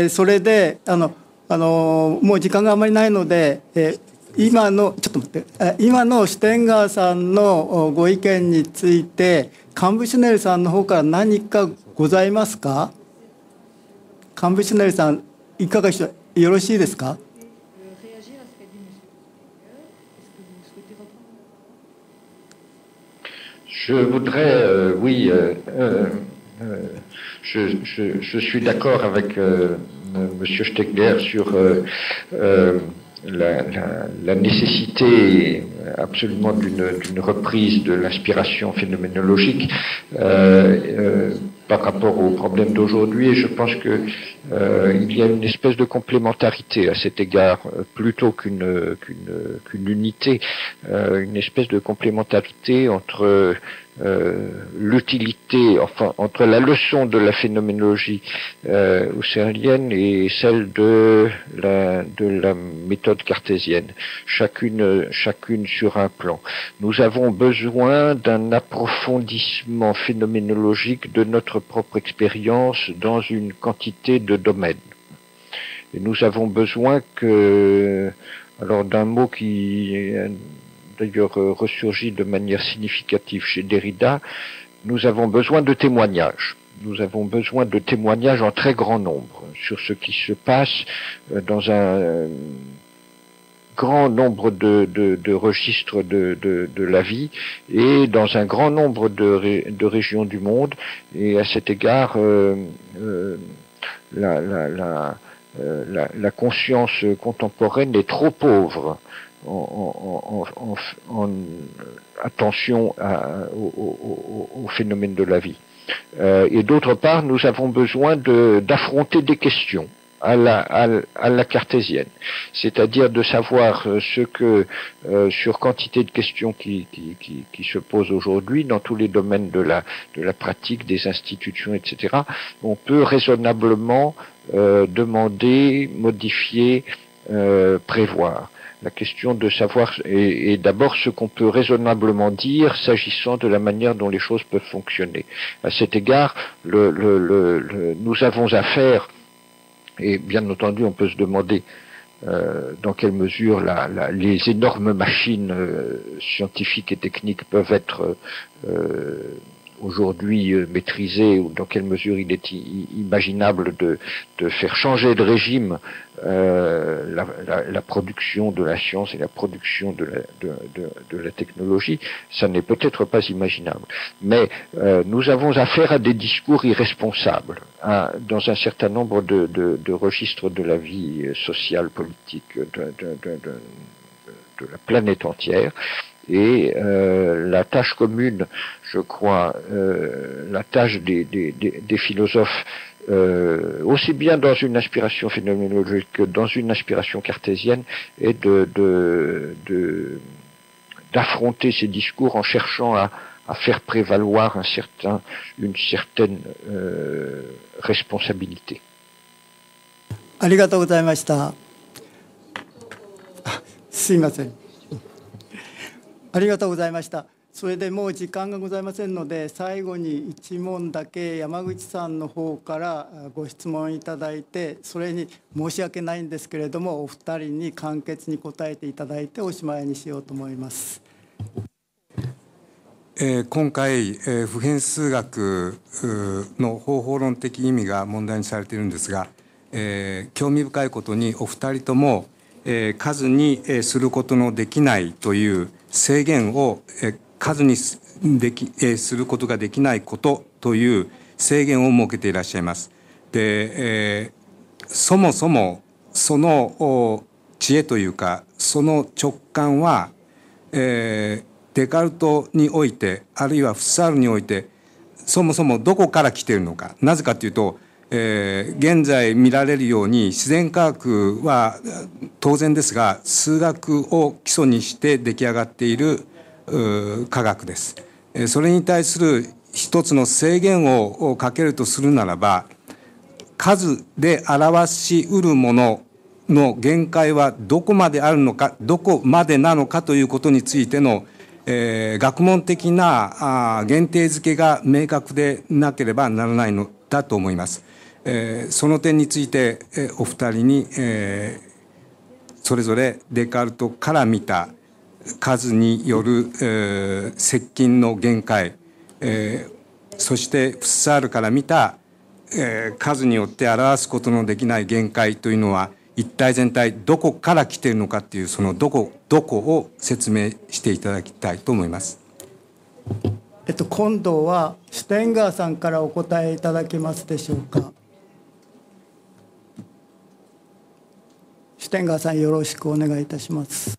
それでもう時間があまりないので、今のシュテンガーさんのご意見についてカンブシュネルさんの方から何かございますか。カンブシュネルさん、いかがよろしいですか。Je voudrais, oui, je suis d'accord avec Monsieur Stegler sur la nécessité absolument d'une reprise de l'inspiration phénoménologique par rapport aux problèmes d'aujourd'hui, et je pense que il y a une espèce de complémentarité à cet égard, plutôt qu'une unité, une espèce de complémentarité entre l'utilité, enfin entre la leçon de la phénoménologie husserlienne et celle de la méthode cartésienne, chacune sur un plan. Nous avons besoin d'un approfondissement phénoménologique de notre propre expérience dans une quantité de domaines. Et nous avons besoin d'un mot qui d'ailleurs ressurgit de manière significative chez Derrida, nous avons besoin de témoignages. Nous avons besoin de témoignages en très grand nombre sur ce qui se passe dans un grand nombre de registres de la vie et dans un grand nombre de régions du monde. Et à cet égard, la conscience contemporaine est trop pauvre en attention au phénomène de la vie. Et d'autre part, nous avons besoin d'affronter des questions à la cartésienne, c'est-à-dire de savoir ce que, sur quantité de questions qui se posent aujourd'hui dans tous les domaines de la pratique, des institutions, etc., on peut raisonnablement demander, modifier, prévoir. La question de savoir est d'abord ce qu'on peut raisonnablement dire s'agissant de la manière dont les choses peuvent fonctionner. À cet égard, nous avons affaire, et bien entendu on peut se demander dans quelle mesure les énormes machines scientifiques et techniques peuvent être aujourd'hui maîtrisées, ou dans quelle mesure il est imaginable de faire changer de régime la production de la science et la production de la technologie. Ça n'est peut-être pas imaginable. Mais nous avons affaire à des discours irresponsables dans un certain nombre de registres de la vie sociale, politique de la planète entière. Et la tâche commune, je crois, la tâche des philosophes, aussi bien dans une inspiration phénoménologique que dans une inspiration cartésienne, est d'affronter ces discours en cherchant à faire prévaloir une certaine responsabilité. ありがとうございました。すいません。ありがとうございました。それでもう時間がございませんので、最後に一問だけ山口さんの方からご質問いただいて、それに申し訳ないんですけれども、お二人に簡潔に答えていただいておしまいにしようと思います。今回、普遍数学の方法論的意味が問題にされているんですが、興味深いことにお二人とも、数にすることのできないという制限を数にすることができないことという制限を設けていらっしゃいます。で、そもそもその知恵というかその直感は、デカルトにおいてあるいはフッサールにおいてそもそもどこから来ているのか。なぜかというと、現在見られるように自然科学は当然ですが数学を基礎にして出来上がっている科学です。それに対する一つの制限をかけるとするならば、数で表しうるものの限界はどこまであるのか、どこまでなのかということについての、学問的な限定づけが明確でなければならないのだと思います。その点について、お二人に、それぞれデカルトから見た数による、接近の限界、そしてフッサールから見た、数によって表すことのできない限界というのは一体全体どこから来ているのかというそのどこを説明していただきたいと思います。今度はシュテンガーさんからお答えいただけますでしょうか。シュテンガーさん、よろしくお願いいたします。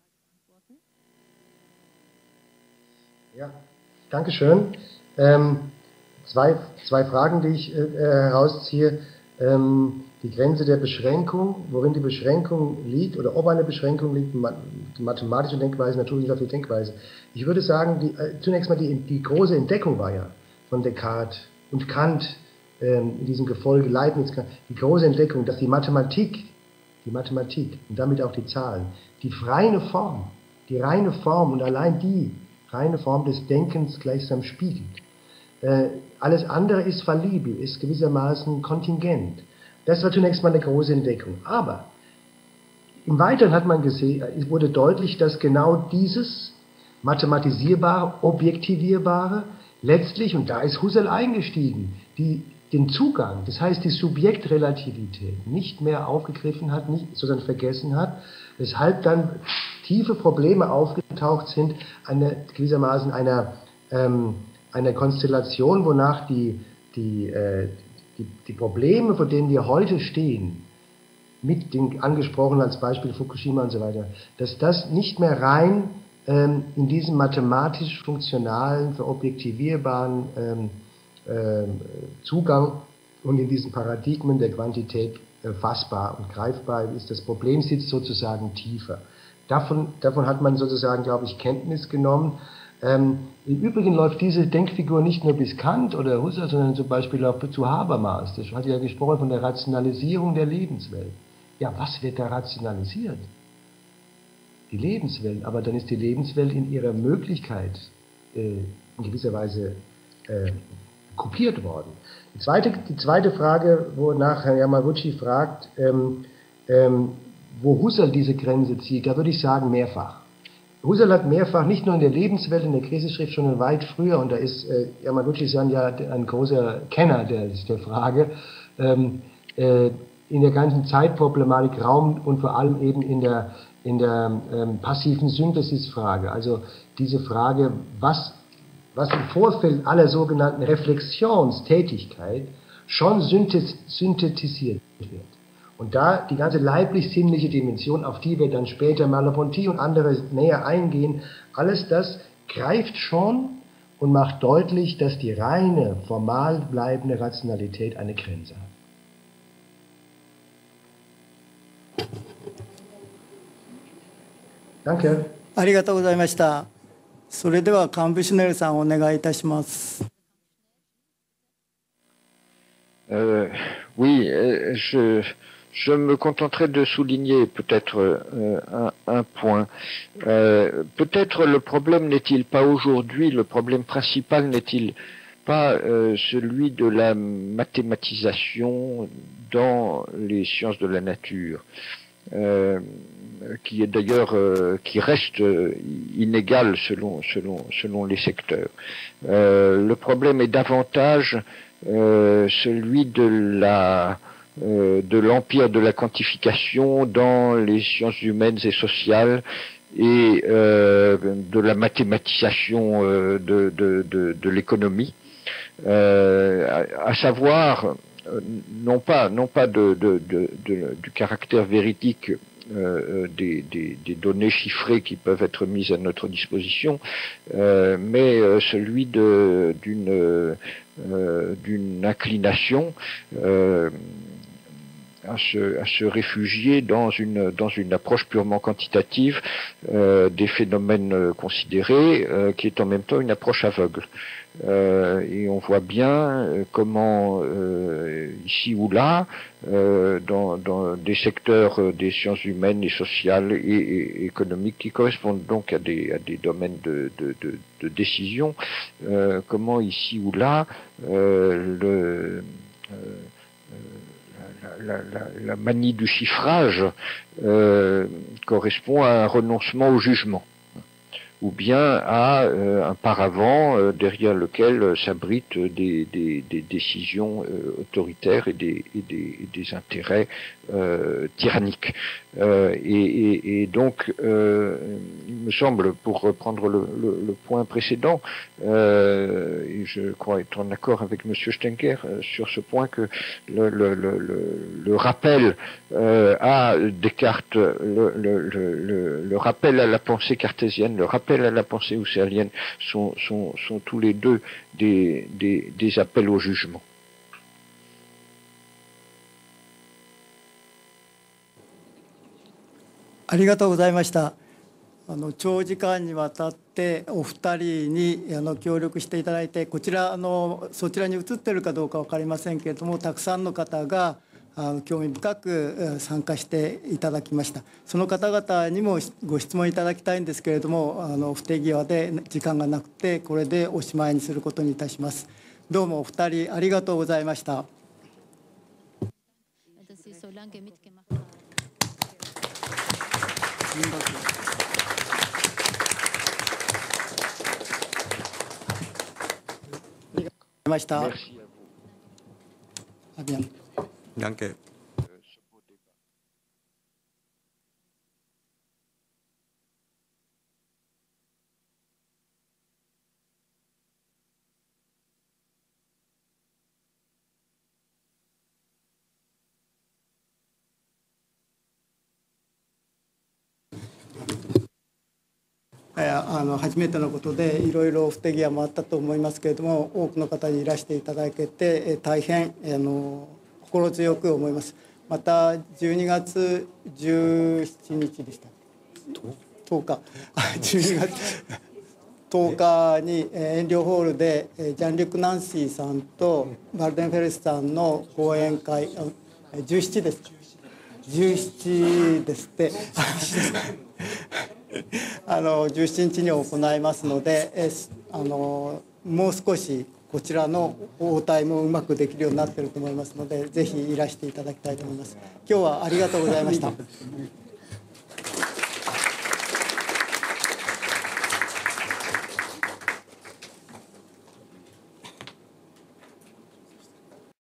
Ja, danke schön. Zwei Fragen, die ich herausziehe. Die Grenze der Beschränkung, worin die Beschränkung liegt oder ob eine Beschränkung liegt, die mathematische Denkweise, naturwissenschaftliche Denkweise. Ich würde sagen, zunächst mal die große Entdeckung war ja von Descartes und Kant in diesem Gefolge Leibniz, die große Entdeckung, dass die Mathematik und damit auch die Zahlen, die reine Form und allein die reine Form des Denkens gleichsam spiegelt. Alles andere ist fallibel, ist gewissermaßen kontingent. Das war zunächst mal eine große Entdeckung. Aber im Weiteren hat man gesehen, es wurde deutlich, dass genau dieses mathematisierbare, objektivierbare letztlich, und da ist Husserl eingestiegen, den Zugang, das heißt die Subjektrelativität, nicht mehr aufgegriffen hat, sondern vergessen hat, weshalb dann tiefe Probleme aufgetaucht sind, gewissermaßen einer Konstellation, wonach die Probleme, vor denen wir heute stehen, mit den angesprochenen als Beispiel Fukushima und so weiter, dass das nicht mehr rein in diesem mathematisch-funktionalen, verobjektivierbaren Zugang und in diesen Paradigmen der Quantität fassbar und greifbar ist. Das Problem sitzt sozusagen tiefer. Davon hat man sozusagen, glaube ich, Kenntnis genommen. Im Übrigen läuft diese Denkfigur nicht nur bis Kant oder Husserl, sondern zum Beispiel auch zu Habermas. Das hat ja gesprochen von der Rationalisierung der Lebenswelt. Ja, was wird da rationalisiert? Die Lebenswelt, aber dann ist die Lebenswelt in ihrer Möglichkeit in gewisser Weise kopiert worden. Die zweite Frage, wonach Herr Yamaguchi fragt, wo Husserl diese Grenze zieht, da würde ich sagen mehrfach. Husserl hat mehrfach, nicht nur in der Lebenswelt, in der Krisenschrift, schon weit früher, und da ist Yamaguchi-san ja ein großer Kenner der Frage, in der ganzen Zeitproblematik, Raum und vor allem eben in der passiven Synthesisfrage, also diese Frage, was im Vorfeld aller sogenannten Reflexionstätigkeit schon synthetisiert wird. Und da die ganze leiblich-sinnliche Dimension, auf die wir dann später Merleau-Ponty und andere näher eingehen, alles das greift schon und macht deutlich, dass die reine, formal bleibende Rationalität eine Grenze hat. Danke. ありがとうございました。それではカンブシュネルさんお願いいたします。Oui, je me contenterai de souligner peut-être un point. Peut-être le problème n'est-il pas aujourd'hui, le problème principal n'est-il pas celui de la mathématisation dans les sciences de la nature, qui est d'ailleurs qui reste inégale selon les secteurs. Le problème est davantage celui de l'empire de la quantification dans les sciences humaines et sociales et de la mathématisation de l'économie, à savoir non pas du caractère véridique des données chiffrées qui peuvent être mises à notre disposition, mais celui d'une inclination à se réfugier dans une approche purement quantitative des phénomènes considérés, qui est en même temps une approche aveugle. Et on voit bien comment ici ou là, dans des secteurs des sciences humaines et sociales et économiques qui correspondent donc à des domaines de décision, comment ici ou là la manie du chiffrage correspond à un renoncement au jugement, ou bien à un paravent derrière lequel s'abritent des décisions autoritaires et des intérêts tyranniques. Et donc, il me semble, pour reprendre le point précédent, et je crois être en accord avec M. Stenker sur ce point, que le rappel à Descartes, le rappel à la pensée cartésienne, le rappel à la pensée husserlienne sont tous les deux des appels au jugement.ありがとうございました。長時間にわたってお二人に協力していただいて、こちらそちらに映っているかどうか分かりませんけれども、たくさんの方が興味深く参加していただきました。その方々にもご質問いただきたいんですけれども、不手際で時間がなくて、これでおしまいにすることにいたします。どうもお二人ありがとうございました。ました。Danke.初めてのことでいろいろ不手際もあったと思いますけれども、多くの方にいらしていただけて大変心強く思います。また12月17日でした10日12月10日に遠慮ホールでジャン・リュック・ナンシーさんとバルデンフェルスさんの講演会、17ですか、17ですって17日に行いますので、もう少しこちらの応対もうまくできるようになっていると思いますので、ぜひいらしていただきたいと思います。今日はありがとうございました。